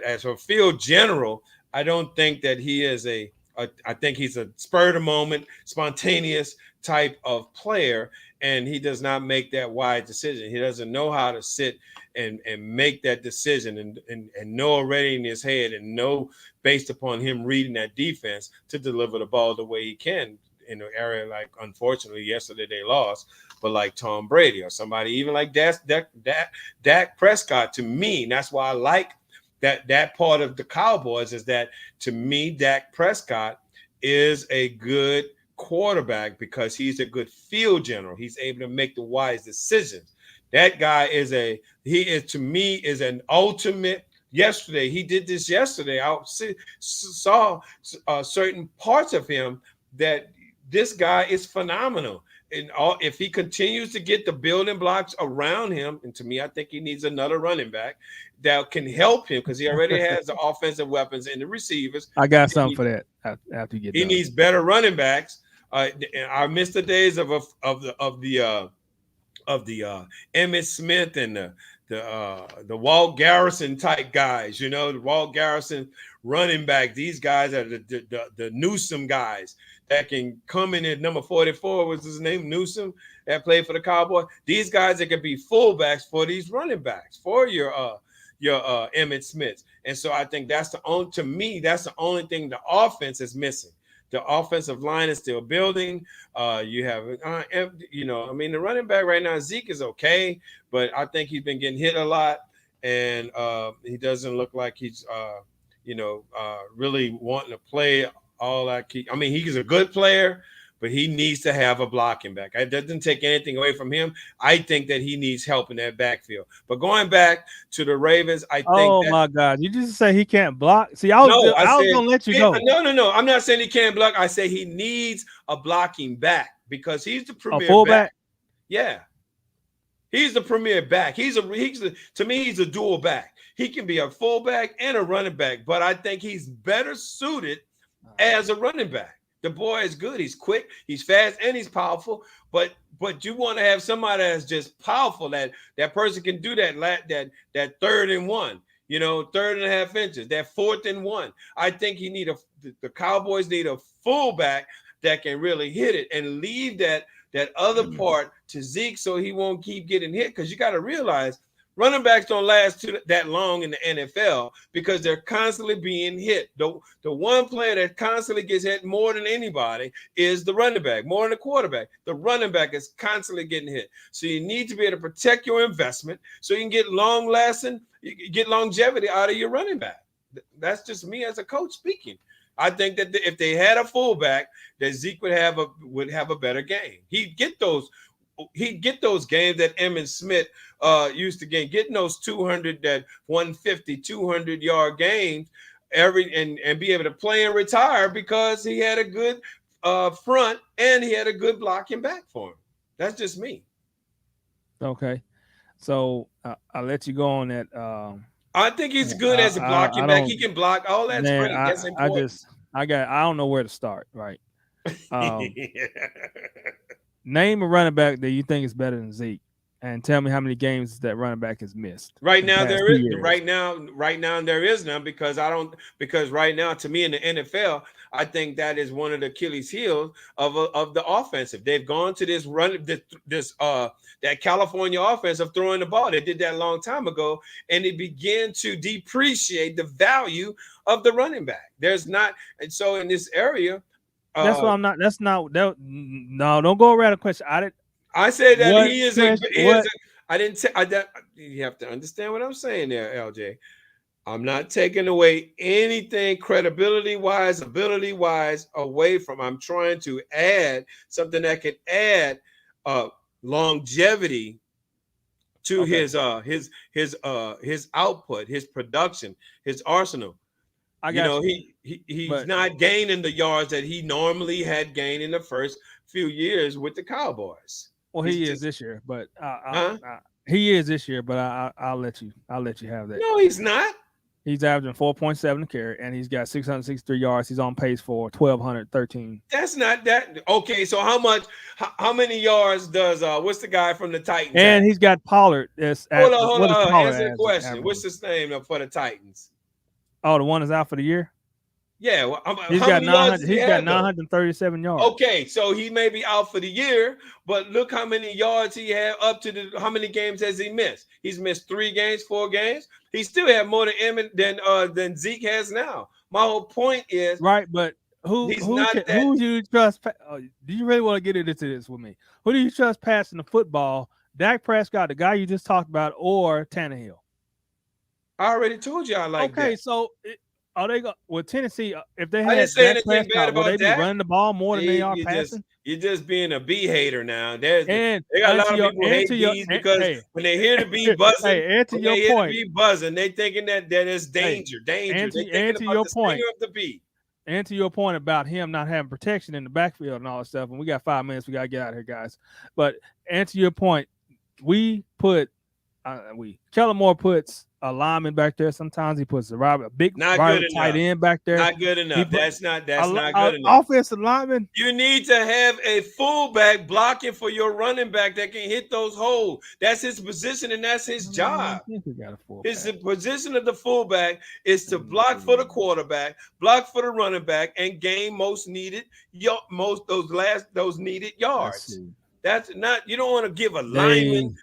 as a field general, I don't think that he is a I think he's a spur of the moment, spontaneous type of player, and he does not make that wide decision. He doesn't know how to sit and make that decision and know already in his head and know based upon him reading that defense to deliver the ball the way he can in an area like, unfortunately, yesterday they lost, but like Tom Brady or somebody even like Dak Prescott. To me, and that's why I like that part of the Cowboys is that, to me, Dak Prescott is a good quarterback because he's a good field general. He's able to make the wise decisions. That guy to me is an ultimate. Yesterday, he did this yesterday. I saw certain parts of him that this guy is phenomenal. And if he continues to get the building blocks around him, and to me, I think he needs another running back that can help him because he already has the offensive weapons and the receivers. I got something for that after you get he done. needs better running backs. I miss the days of the Emmitt Smith and the Walt Garrison type guys. You know, the Walt Garrison running back. These guys are the Newsome guys that can come in at number 44. What's his name? Newsome, that played for the Cowboys. These guys that can be fullbacks for these running backs for your Emmitt Smiths. And so I think that's the only thing the offense is missing. The offensive line is still building. You have, the running back right now, Zeke is okay, but I think he's been getting hit a lot, and he doesn't look like he's, really wanting to play all that. He's a good player, but he needs to have a blocking back. It doesn't take anything away from him. I think that he needs help in that backfield. But going back to the Ravens, I think. Oh my God! You just say he can't block. See, I was gonna let you go. No. I'm not saying he can't block. I say he needs a blocking back because he's the premier fullback. Yeah, he's the premier back. To me, he's a dual back. He can be a fullback and a running back, but I think he's better suited as a running back. The boy is good. He's quick, he's fast, and he's powerful. But you want to have somebody that's just powerful, that person can do that 3rd and 1, 3.5 inches, that 4th and 1. I think the Cowboys need a fullback that can really hit it and leave that other part to Zeke so he won't keep getting hit. Because you got to realize running backs don't last that long in the NFL because they're constantly being hit. The one player that constantly gets hit more than anybody is the running back, more than the quarterback. The running back is constantly getting hit. So you need to be able to protect your investment so you can get get longevity out of your running back. That's just me as a coach speaking. I think that if they had a fullback, that Zeke would have a better game. He'd get those games that Emmitt Smith used to getting those 200, that 150, 200-yard games and be able to play and retire because he had a good front and he had a good blocking back for him. That's just me. Okay. So I'll let you go on that. I think he's good as a blocking back. He can block. All that's great. That's important. I don't know where to start, right? Name a running back that you think is better than Zeke, and tell me how many games that running back has missed. Right now there is. Right now there is none because right now, to me, in the NFL, I think that is one of the Achilles heels of the offensive. They've gone to this that California offense of throwing the ball. They did that a long time ago, and it began to depreciate the value of the running back. There's not, and so in this area. That's why I'm not. That's not. No, don't go around the question. I said that he is. I didn't say that. You have to understand what I'm saying there, LJ. I'm not taking away anything credibility-wise, ability-wise away from. I'm trying to add something that can add longevity to his output, his production, his arsenal. He's not gaining the yards that he normally had gained in the first few years with the Cowboys. Well, he is this year, but he is this year. But I'll let you have that. No, he's not. He's averaging 4.7 a carry, and he's got 663 yards. He's on pace for 1,213. That's not that. Okay, so how many yards does what's the guy from the Titans? And he's got Pollard. Hold on. Answer the question. What's his name for the Titans? Oh, the one is out for the year? Yeah, well, He's how got many yards does he He's got have though? 937 yards. Okay, so he may be out for the year, but look how many yards he had up to the. How many games has he missed? He's missed 3 games, 4 games. He still had more than Zeke has now. My whole point is, right, but he's not that. who do you trust? Do you really want to get into this with me? Who do you trust passing the football? Dak Prescott, the guy you just talked about, or Tannehill? I already told you I like that. Okay, so are they with Tennessee? If they I had didn't say Dak anything bad Prescott, would about they be Dak. running the ball more than they are passing? You're just being a B hater now. And They got a lot of your, people who hate B's because hey, when they hear the bee buzzing, hey, when they hear the bee buzzing, they thinking that it's danger, danger. They thinking about the stinger of the bee. And to your point about him not having protection in the backfield and all that stuff, and we got 5 minutes, we got to get out of here, guys. But and to your point, we put Kellen Moore puts a lineman back there. Sometimes he puts a big tight end back there. Not good enough. That's not good enough. Offensive lineman. You need to have a fullback blocking for your running back that can hit those holes. That's his position and that's his job. His position of the fullback is to block for the quarterback, block for the running back, and gain those needed yards. That's not. You don't want to give a lineman.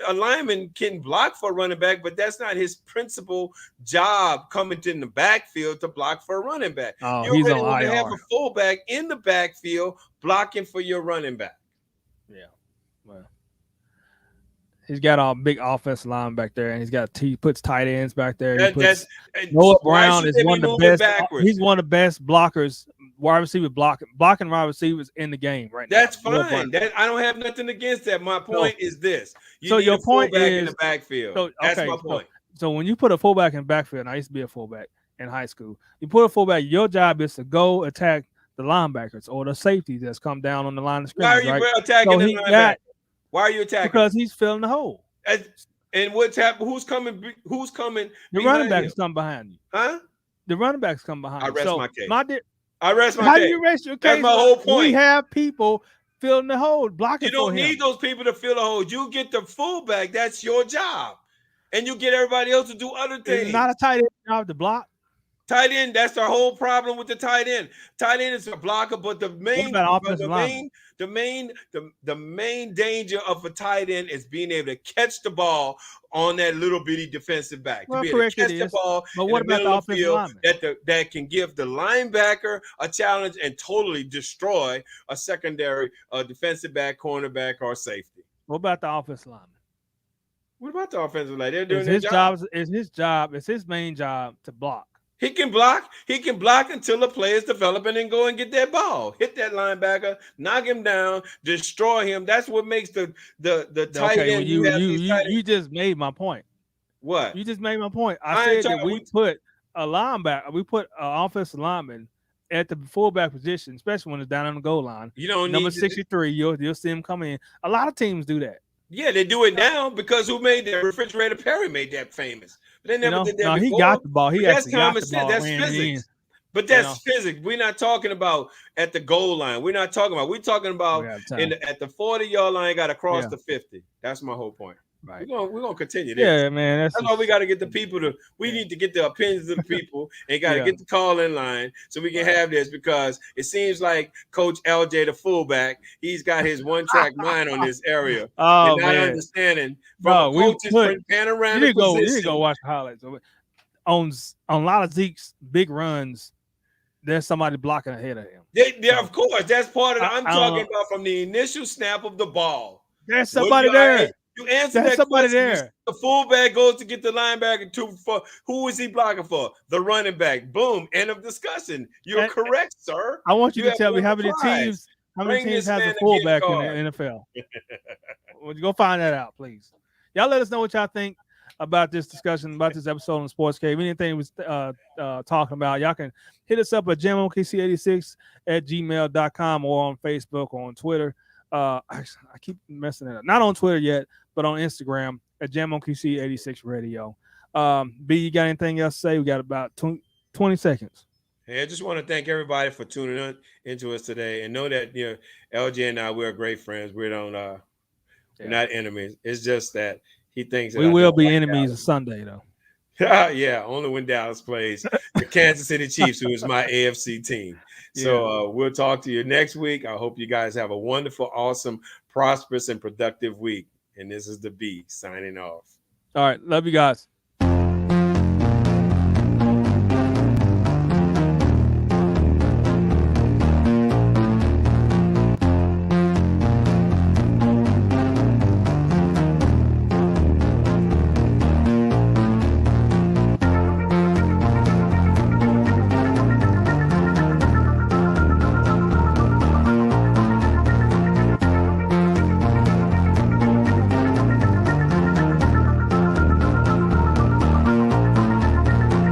A lineman can block for a running back, but that's not his principal job coming in the backfield to block for a running back. Oh, you already want to have a fullback in the backfield blocking for your running back. Yeah. Well, he's got a big offensive line back there, and he puts tight ends back there. Noah Brown is one of the best. Backwards? He's one of the best blockers, wide receiver blocking wide receivers in the game right now. That's fine. I don't have nothing against that. My point is this. Your point is in the backfield. That's my point. So when you put a fullback in the backfield, and I used to be a fullback in high school, you put a fullback, your job is to go attack the linebackers or the safety that's come down on the line of scrimmage. Why are you attacking the linebacker? Why are you attacking? Because he's filling the hole. And what's happening? Who's coming? The running backs come behind you. Huh? The running backs come behind you. I rest my case. I rest my case. How do you rest your case? That's my whole point. We have people filling the hole, blocking for him. You don't need those people to fill the hole. You get the fullback. That's your job. And you get everybody else to do other things. It's not a tight end job to block. Tight end, that's our whole problem with the tight end. Tight end is a blocker, but the main danger of a tight end is being able to catch the ball on that little bitty defensive back. Well, to be able to catch the ball but what about the offensive lineman? That can give the linebacker a challenge and totally destroy a secondary defensive back, cornerback, or safety. What about the offensive lineman? What about the offensive line? They're doing their job. It's his main job to block. He can block. He can block until the play is developing and go and get that ball. Hit that linebacker, knock him down, destroy him. That's what makes the tight end. You just made my point. What? You just made my point. I said that we put a linebacker, we put an offensive lineman at the fullback position, especially when it's down on the goal line. You don't number 63. You'll see him come in. A lot of teams do that. Yeah, they do it now because who made that? Refrigerator Perry made that famous. But they never did that before. He got the ball. That's common sense. That's physics. But that's physics. We're not talking about at the goal line. We're talking about at the 40-yard line, got to cross the 50. That's my whole point. Right. We're gonna continue this. Yeah, man. That's why we got to get the people to. We need to get the opinions of the people and got to get the call in line so we can have this, because it seems like Coach LJ, the fullback, he's got his one-track mind on this area. Oh, and not understanding from coaches panoramic. You need to go watch the highlights. On a lot of Zeke's big runs, there's somebody blocking ahead of him. Yeah, of course. That's part of it. I'm talking about from the initial snap of the ball. There's somebody there. You answer that somebody question. There. The fullback goes to get the linebacker who is he blocking for? The running back. Boom. End of discussion. You're correct, sir. I want you to tell me how many teams has a fullback in the NFL. Well, go find that out, please. Y'all let us know what y'all think about this discussion, about this episode on Sports Cave. Anything we talking about, y'all can hit us up at jamokc86@gmail.com or on Facebook or on Twitter. I keep messing it up. Not on Twitter yet, but on Instagram at JamOnQC86 Radio. B, you got anything else to say? We got about 20 seconds. Hey, I just want to thank everybody for tuning into us today, and know that LJ and I, we're great friends. We don't we're not enemies. It's just that he thinks that we will be enemies on Sunday, though. Yeah, only when Dallas plays the Kansas City Chiefs, who is my AFC team. So we'll talk to you next week. I hope you guys have a wonderful, awesome, prosperous, and productive week. And this is the B signing off. All right. Love you guys.